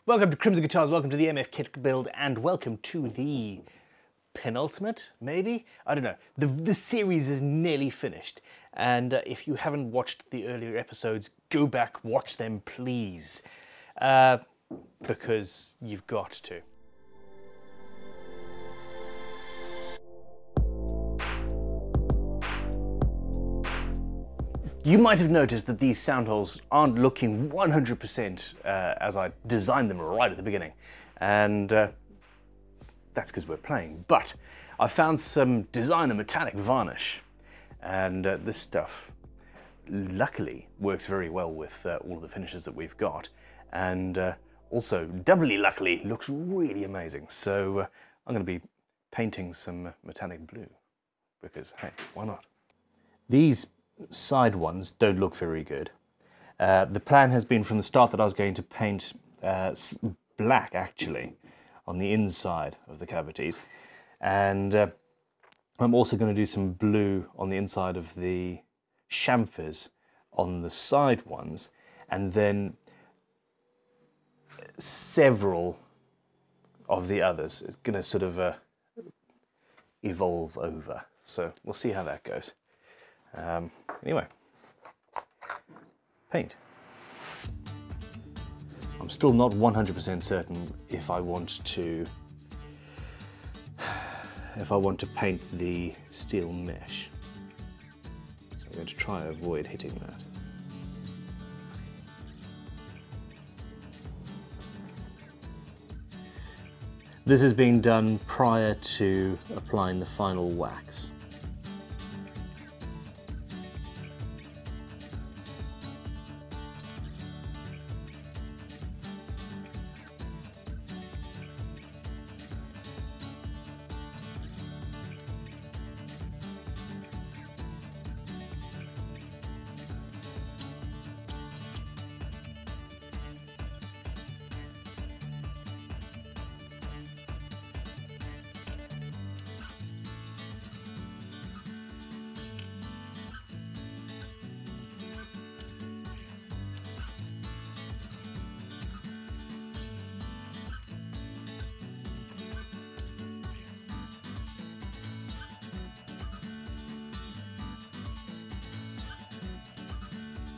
Welcome to Crimson Guitars, welcome to the MF Kit build, and welcome to the penultimate, maybe? I don't know. The series is nearly finished, and if you haven't watched the earlier episodes, go back, watch them, please. Because you've got to. You might have noticed that these sound holes aren't looking 100% as I designed them right at the beginning. And that's because we're playing. But I found some designer metallic varnish. And this stuff, luckily, works very well with all of the finishes that we've got. And also, doubly luckily, looks really amazing. So I'm going to be painting some metallic blue. Because, hey, why not? These side ones don't look very good. The plan has been from the start that I was going to paint black actually on the inside of the cavities, and I'm also going to do some blue on the inside of the chamfers on the side ones, and then several of the others. It's going to sort of evolve over, so we'll see how that goes. Anyway, paint. I'm still not 100% certain if I want to paint the steel mesh. So I'm going to try and avoid hitting that. This is being done prior to applying the final wax.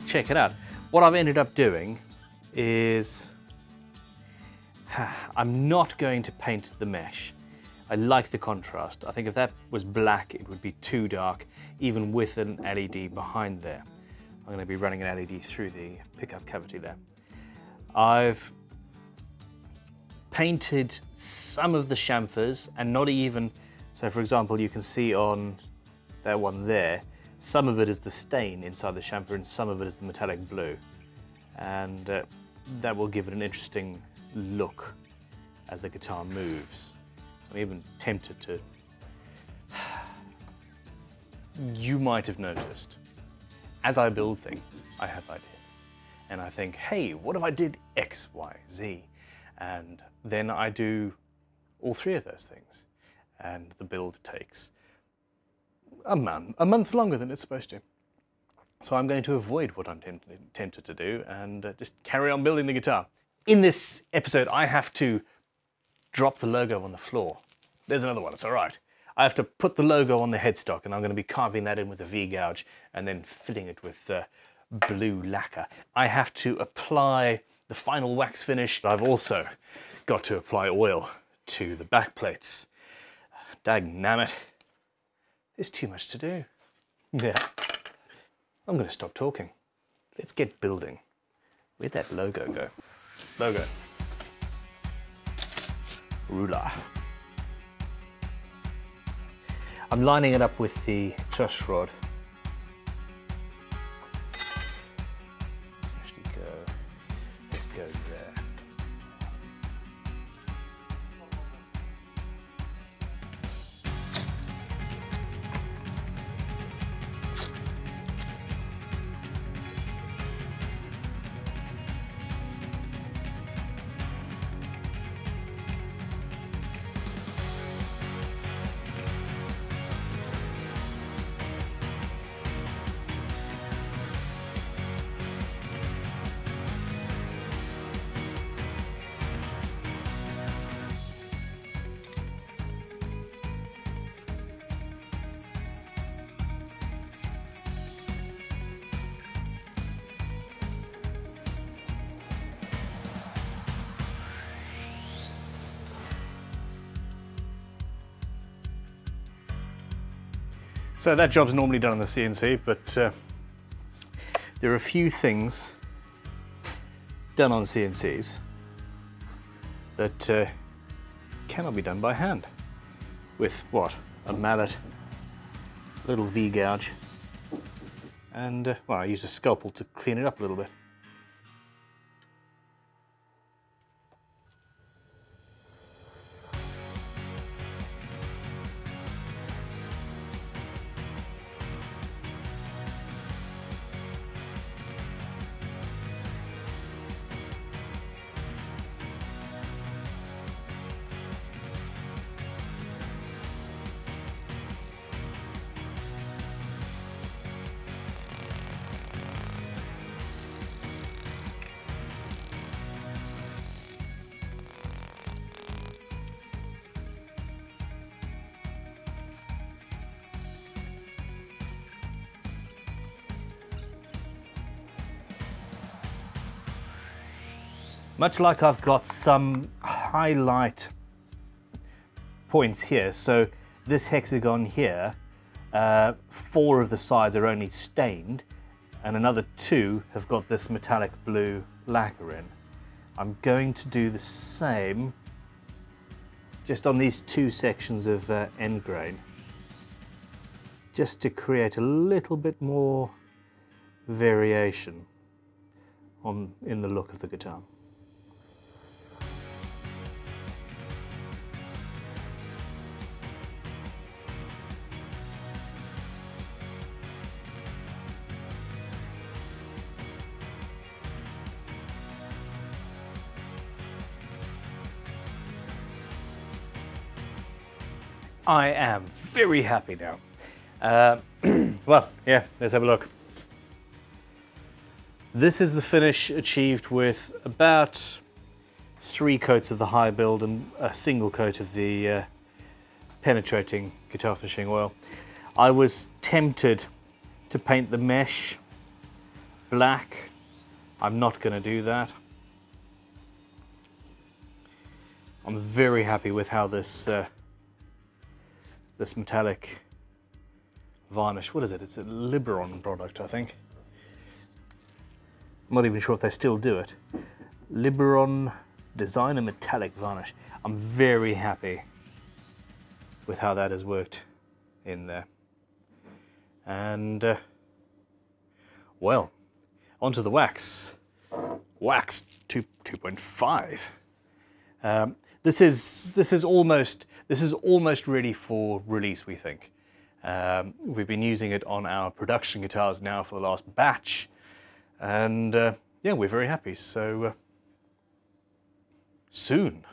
Check it out. What I've ended up doing is I'm not going to paint the mesh. I like the contrast. I think if that was black, it would be too dark, even with an LED behind there. I'm going to be running an LED through the pickup cavity there. I've painted some of the chamfers, and not even, so for example, you can see on that one there, some of it is the stain inside the chamfer and some of it is the metallic blue. And that will give it an interesting look as the guitar moves. I'm even tempted to... You might have noticed, as I build things, I have ideas. And I think, hey, what if I did X, Y, Z? And then I do all three of those things. And the build takes a month longer than it's supposed to. So I'm going to avoid what I'm tempted to do and just carry on building the guitar. In this episode, I have to drop the logo on the floor. There's another one, it's all right. I have to put the logo on the headstock, and I'm going to be carving that in with a V-gouge and then filling it with blue lacquer. I have to apply the final wax finish. I've also got to apply oil to the back plates. Dagnammit. There's too much to do. Yeah. I'm going to stop talking. Let's get building. Where'd that logo go? Logo. Ruler. I'm lining it up with the truss rod. Let's actually go. Let's go there. So that job's normally done on the CNC, but there are a few things done on CNCs that cannot be done by hand. With what? A mallet, a little V-gouge, and well, I used a scalpel to clean it up a little bit. Much like I've got some highlight points here, so this hexagon here, 4 of the sides are only stained and another 2 have got this metallic blue lacquer in. I'm going to do the same just on these 2 sections of end grain, just to create a little bit more variation in the look of the guitar. I am very happy now. Well, yeah, let's have a look. This is the finish achieved with about 3 coats of the high build and a single coat of the penetrating guitar finishing oil. I was tempted to paint the mesh black. I'm not going to do that. I'm very happy with how this this metallic varnish, what is it? It's a Liberon product, I think. I'm not even sure if they still do it. Liberon Designer Metallic Varnish. I'm very happy with how that has worked in there. And, well, onto the wax. Wax 2.5. This is almost ready for release, we think. We've been using it on our production guitars now for the last batch, and yeah, we're very happy. So soon.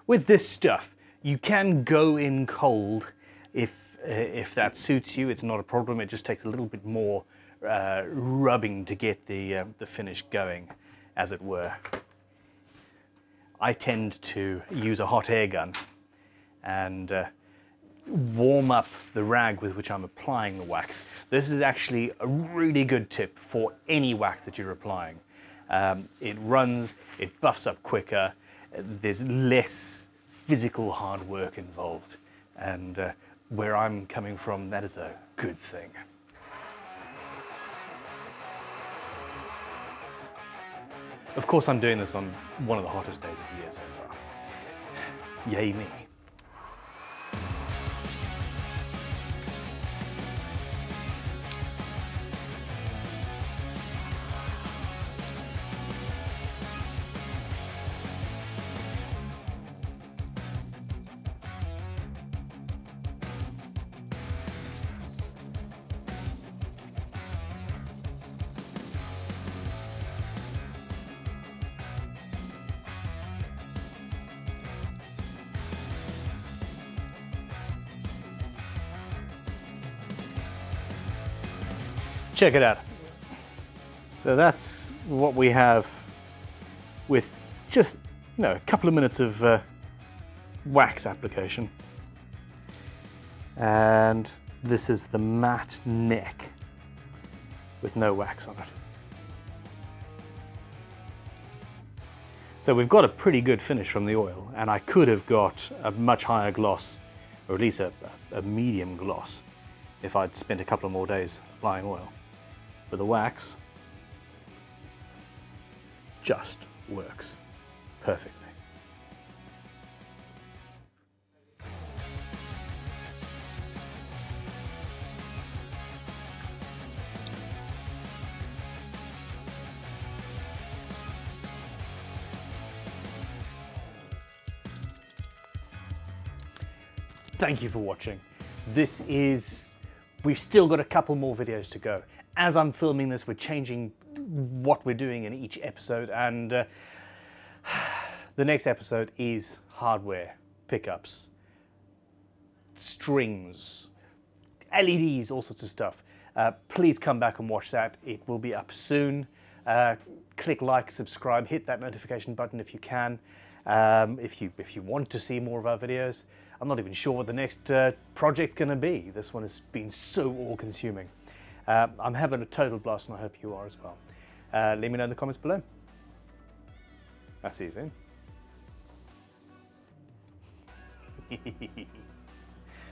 With this stuff, you can go in cold if that suits you. It's not a problem. It just takes a little bit more rubbing to get the finish going, as it were. I tend to use a hot air gun and warm up the rag with which I'm applying the wax. This is actually a really good tip for any wax that you're applying. It runs, it buffs up quicker, there's less physical hard work involved, and where I'm coming from, that is a good thing. Of course, I'm doing this on one of the hottest days of the year so far. Yay me. Check it out. So that's what we have with just, a couple of minutes of wax application. And this is the matte neck with no wax on it. So we've got a pretty good finish from the oil, and I could have got a much higher gloss, or at least a medium gloss, if I'd spent a couple of more days applying oil. But the wax just works perfectly. Thank you for watching. We've still got a couple more videos to go. As I'm filming this, we're changing what we're doing in each episode, and the next episode is hardware, pickups, strings, LEDs, all sorts of stuff. Please come back and watch that. It will be up soon. Click like, subscribe, hit that notification button if you can. If you want to see more of our videos. I'm not even sure what the next project's going to be. This one has been so all-consuming. I'm having a total blast, and I hope you are as well. Let me know in the comments below. I'll see you soon.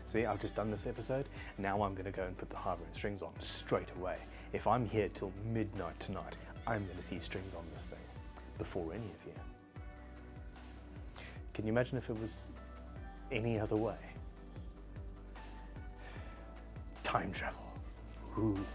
See, I've just done this episode. Now I'm going to go and put the hardware and strings on straight away. If I'm here till midnight tonight, I'm going to see strings on this thing before any of you. Can you imagine if it was any other way? Time travel. Ooh.